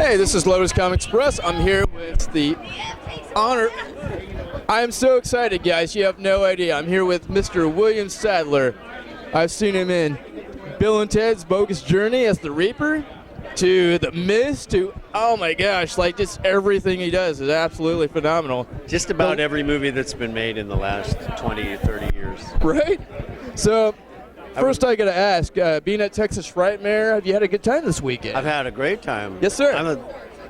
Hey, this is Lotus Comic Express. I'm here with the honor. I am so excited, guys. You have no idea. I'm here with Mr. William Sadler. I've seen him in Bill and Ted's Bogus Journey as the Reaper, to The Mist, to, oh my gosh, like just everything he does is absolutely phenomenal. Just about every movie that's been made in the last 20 or 30 years. Right? So, first I gotta ask, being at Texas Frightmare, have you had a good time this weekend? I've had a great time. Yes, sir.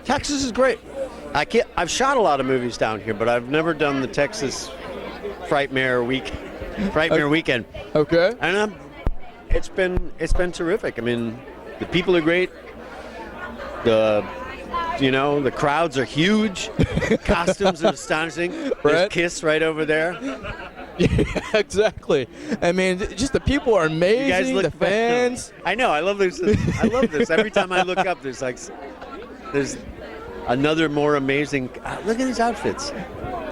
Texas is great. I've shot a lot of movies down here, but I've never done the Texas Frightmare weekend. Okay. And it's been terrific. I mean, the people are great. The crowds are huge. Costumes are astonishing. There's Right. Kiss right over there. Yeah, exactly. I mean, just the people are amazing. You guys look the fans. I know. I love this. I love this. Every time I look up, there's another more amazing. Look at these outfits.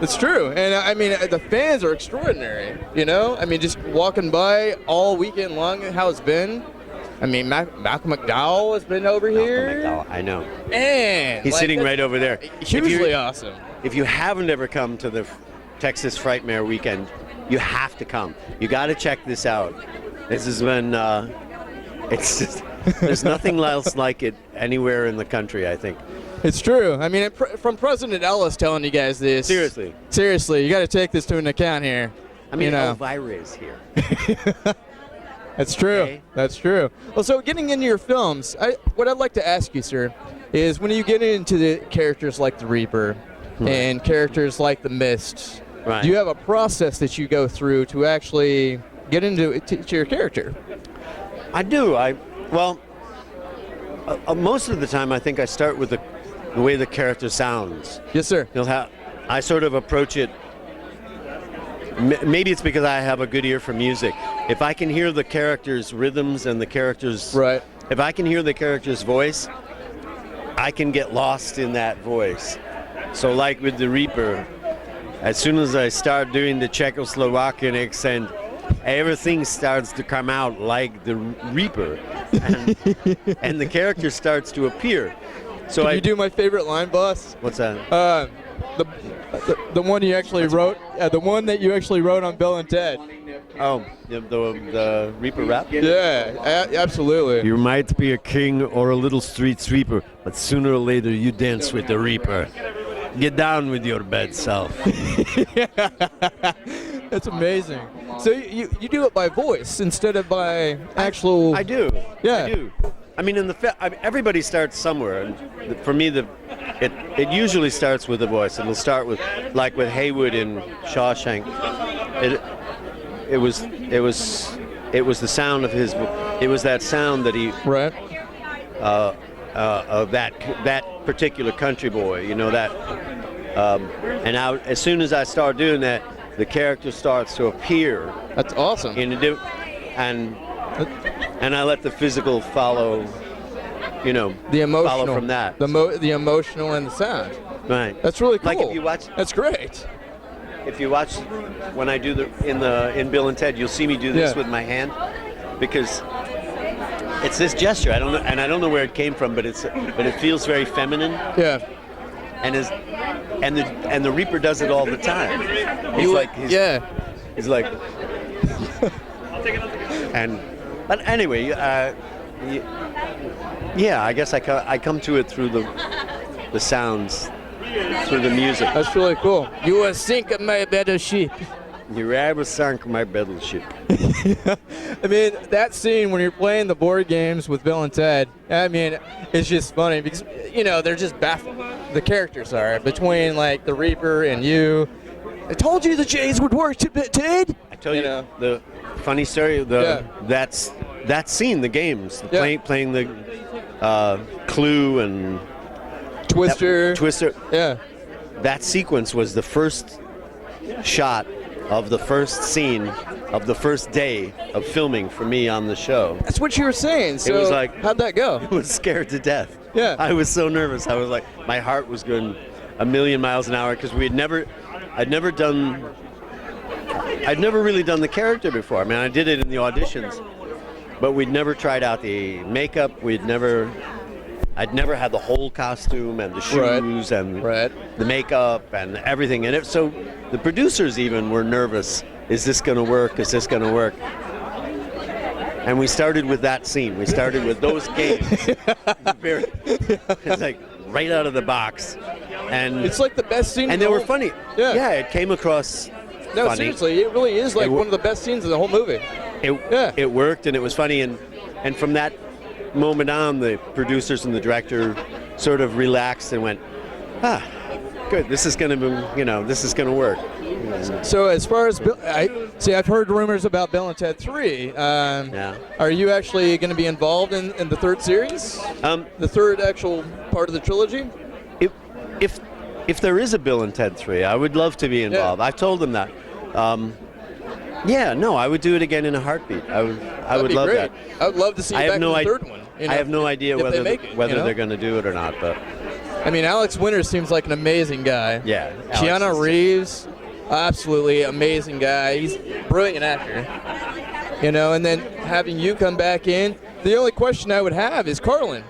It's true, and I mean, the fans are extraordinary. You know, I mean, just walking by all weekend long, how it's been. I mean, Malcolm McDowell has been over here. Malcolm McDowell, I know. And He's sitting right over there. Hugely awesome. If you haven't ever come to the Texas Frightmare weekend, you have to come. You got to check this out. This is when it's just, there's nothing else like it anywhere in the country, I think. It's true. I mean, from President Ellis telling you guys this. Seriously, you got to take this to an account here. I mean, you know. Elvira is here. That's true. Okay. That's true. Well, so getting into your films, what I'd like to ask you, sir, is when you get into the characters like the Reaper and characters like the Mist, right. do you have a process that you go through to actually get into to your character? I do. Most of the time, I think I start with the way the character sounds. Yes, sir. I sort of approach it. Maybe it's because I have a good ear for music. If I can hear the character's rhythms and the character's right. If I can hear the character's voice, I can get lost in that voice. So like with the Reaper, as soon as I start doing the Czechoslovakian accent, everything starts to come out like the Reaper, and the character starts to appear. So Can you do my favorite line, boss? What's that? The one you actually wrote, the one that you actually wrote on Bill and Ted. Oh, the Reaper rap? Yeah, absolutely. You might be a king or a little street sweeper, but sooner or later you dance with the Reaper. Get down with your bad self. That's amazing. So you do it by voice instead of by actual. I do. Yeah. I do. I mean, everybody starts somewhere, and for me, it usually starts with the voice. It'll start with, like with Haywood in Shawshank. It was the sound of his. It was that sound that he. Right. Of that particular country boy, you know that. And as soon as I start doing that, the character starts to appear. That's awesome. And I let the physical follow, the emotional, follow from that. The emotional and the sound. Right. That's really cool. Like if you watch. That's great. If you watch when I do in Bill and Ted, you'll see me do this with my hand, because it's this gesture. I don't know where it came from, but it feels very feminine. Yeah. And the Reaper does it all the time. He's like. But anyway, I guess I come to it through the sounds, through the music. That's really cool. You will sink my battleship. You ever sunk my battleship. I mean, that scene when you're playing the board games with Bill and Ted, I mean, it's just funny because, they're just baffled. The characters are between, like, the Reaper and you. I told you the J's would work, Ted. I tell you, the funny story, that scene, the games, playing the Clue and Twister. Yeah. That sequence was the first shot of the first scene of the first day of filming for me on the show. That's what you were saying. So it was like, how'd that go? I was scared to death. Yeah. I was so nervous. I was like, my heart was going a million miles an hour because I'd never really done the character before. I mean, I did it in the auditions, but we'd never tried out the makeup. I'd never had the whole costume and the shoes and the makeup and everything in it. So the producers even were nervous. Is this going to work? Is this going to work? And we started with that scene. We started with those games. It's like right out of the box. And it's like the best scene. And they were funny. Yeah, it came across funny. Seriously, it really is like one of the best scenes in the whole movie. It worked, and it was funny. And from that moment on, the producers and the director sort of relaxed and went, good, this is going to, this is going to work. So as far as I've heard rumors about Bill and Ted 3. Are you actually going to be involved in the third series? The third actual part of the trilogy? If there is a Bill and Ted 3, I would love to be involved. I've told them that. I would do it again in a heartbeat. I would love that. I would love to see you back in the third one. I have no idea whether they're going to do it or not, but I mean, Alex Winter seems like an amazing guy. Yeah. Keanu Reeves, absolutely amazing guy. He's a brilliant actor. And then having you come back in, the only question I would have is Carlin,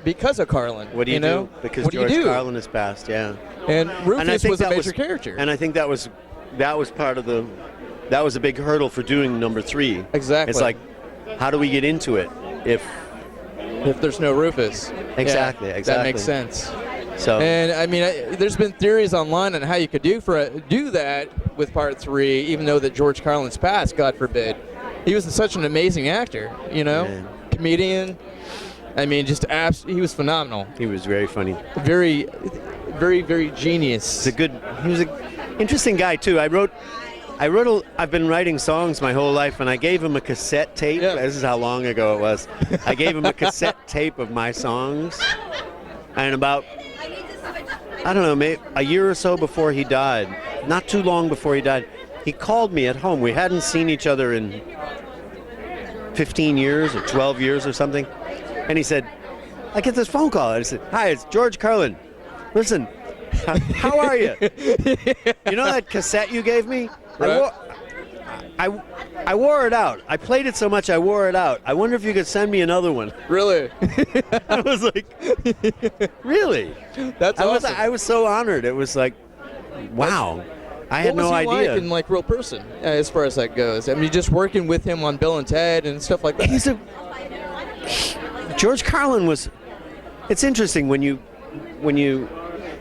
because of Carlin. What do you do? Because George Carlin has passed, And Rufus was a major character. And I think that was part of that was a big hurdle for doing number 3. Exactly. It's like, how do we get into it if there's no Rufus? Exactly. That makes sense. So, and I mean, there's been theories online on how you could do that with part 3, even though that George Carlin's passed, God forbid. He was such an amazing actor, comedian. I mean, he was phenomenal. He was very funny. Very, very, very genius. He was an interesting guy too. I've been writing songs my whole life, and I gave him a cassette tape. This is how long ago it was. I gave him a cassette tape of my songs, and about, I don't know, maybe a year or so before he died, not too long before he died, he called me at home. We hadn't seen each other in 15 years or 12 years or something, and he said, I get this phone call, and I said, hi, it's George Carlin. Listen, how are you? You know that cassette you gave me? Right. I wore it out. I played it so much I wore it out. I wonder if you could send me another one. Really? I was like, really? That's awesome. I was so honored. It was like, wow. I had no idea. What was he like in real person, as far as that goes? I mean, just working with him on Bill and Ted and stuff like that. George Carlin was. It's interesting when you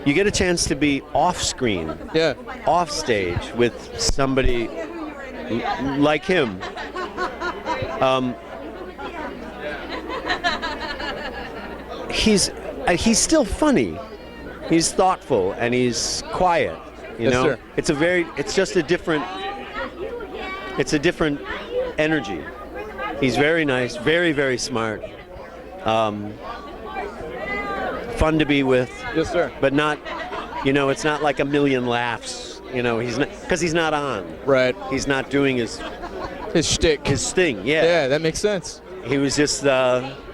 get a chance to be off screen, off stage with somebody like him. He's still funny. He's thoughtful and he's quiet. Sir. It's just a different energy. He's very nice, very, very smart. Fun to be with. Yes, sir. But not, it's not like a million laughs. He's not, because he's not on. Right. He's not doing his shtick. His thing. Yeah. Yeah, that makes sense. He was just.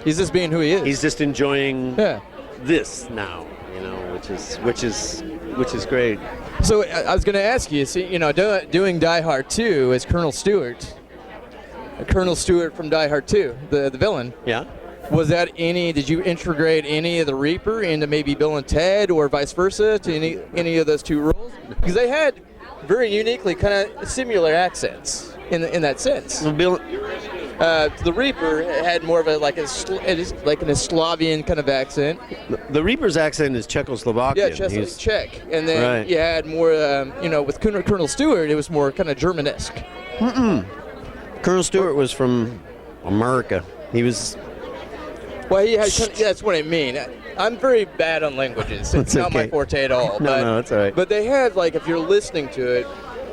He's just being who he is. He's just enjoying this now. Which is great. So I was going to ask you, doing Die Hard 2 as Colonel Stewart from Die Hard 2, the villain. Yeah. Was that did you integrate any of the Reaper into maybe Bill and Ted or vice versa to any of those two roles? Because they had very uniquely kind of similar accents in that sense. Well, the Reaper had more of like a Slavian kind of accent. The Reaper's accent is Czechoslovakian. Yeah, he's Czech. And then you had more, with Colonel Stewart, it was more kind of Germanesque. Colonel Stewart was from America. He was... Well, that's what I mean. I'm very bad on languages. It's not my forte at all. No, that's all right. But they had, if you're listening to it,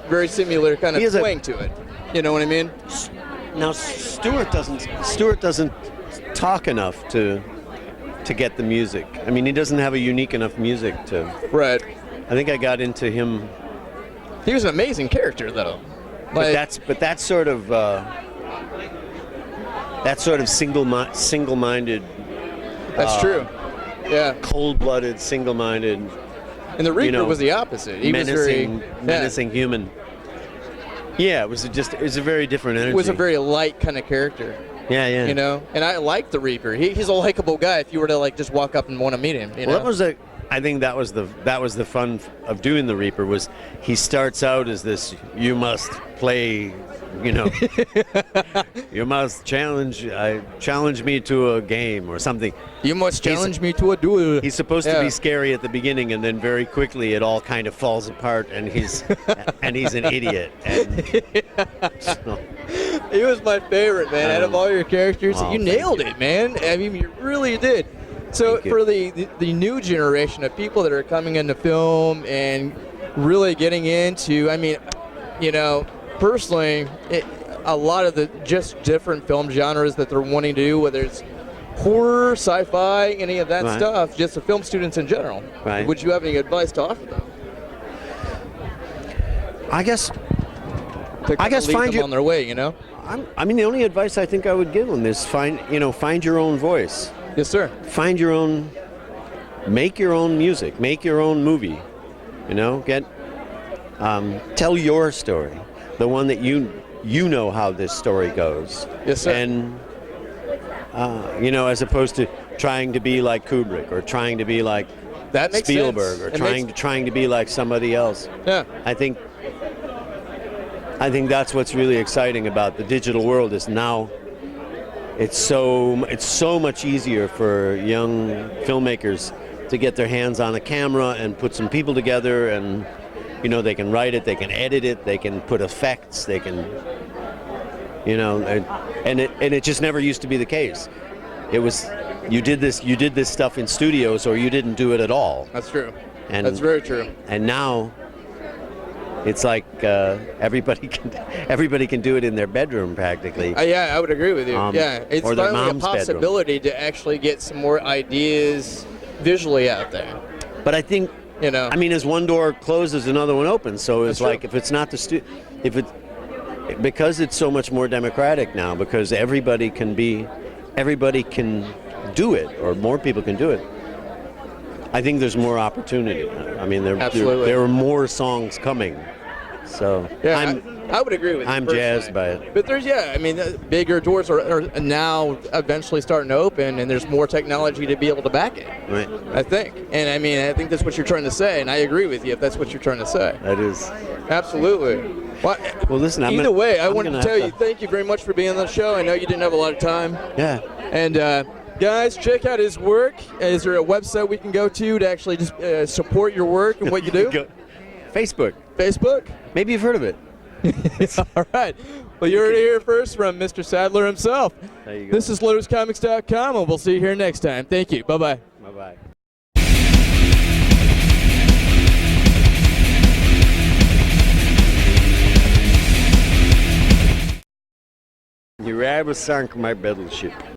very similar kind of twang to it. You know what I mean? Now, Stewart doesn't talk enough to get the music. I mean, he doesn't have a unique enough music to... Right. I think I got into him... He was an amazing character, though. But that's sort of single-minded. That's true. Yeah. Cold-blooded, single-minded. And the Reaper was the opposite. He was menacing human. Yeah, it was a very different energy. It was a very light kind of character. Yeah, yeah. You know, and I like the Reaper. He's a likable guy. If you were to like just walk up and want to meet him, you know. That was I think that was the fun of doing the Reaper. Was he starts out as this, you must play, you know, you must challenge me to a game or something. You must challenge me to a duel. He's supposed to be scary at the beginning, and then very quickly it all kind of falls apart, and he's an idiot. And so. He was my favorite, man. Out of all your characters, you nailed you. it, man. I mean, you really did. So for the new generation of people that are coming into film and really getting into, I mean, you know, personally, a lot of the just different film genres that they're wanting to do, whether it's horror, sci-fi, any of that stuff, just the film students in general. Right. Would you have any advice to offer them? I guess lead find them on their way, you know? I mean, the only advice I think I would give them is find your own voice. Yes, sir. Make your own music, make your own movie. You know, tell your story, the one that you know how this story goes. Yes, sir. And you know, as opposed to trying to be like Kubrick or trying to be like Spielberg or trying to be like somebody else. Yeah. I think that's what's really exciting about the digital world is now. It's so much easier for young filmmakers to get their hands on a camera and put some people together, and you know, they can write it, they can edit it, they can put effects, they can, you know, and it just never used to be the case. It was you did this stuff in studios or you didn't do it at all. That's true. And that's very true. And now it's like everybody can do it in their bedroom practically. Yeah, I would agree with you. It's or their finally a mom's possibility to actually get some more ideas visually out there. But I think, you know, I mean, as one door closes, another one opens. So it's That's like true. if it's not because it's so much more democratic now, because everybody can do it, or more people can do it. I think there's more opportunity. I mean, there are more songs coming. So yeah, I would agree with you. I'm jazzed by it. But there's, I mean, the bigger doors are now eventually starting to open, and there's more technology to be able to back it. Right. I think. And I mean, I think that's what you're trying to say, and I agree with you if that's what you're trying to say. That is. Absolutely. Well, listen, I wanted to tell you, thank you very much for being on the show. I know you didn't have a lot of time. Yeah. And guys, check out his work. Is there a website we can go to actually just support your work and what you do? Facebook. Facebook? Maybe you've heard of it. All right. Well, you heard it here first from Mr. Sadler himself. There you go. This is LotusComics.com, and we'll see you here next time. Thank you. Bye-bye. Bye-bye. Your eye was sunk my battleship.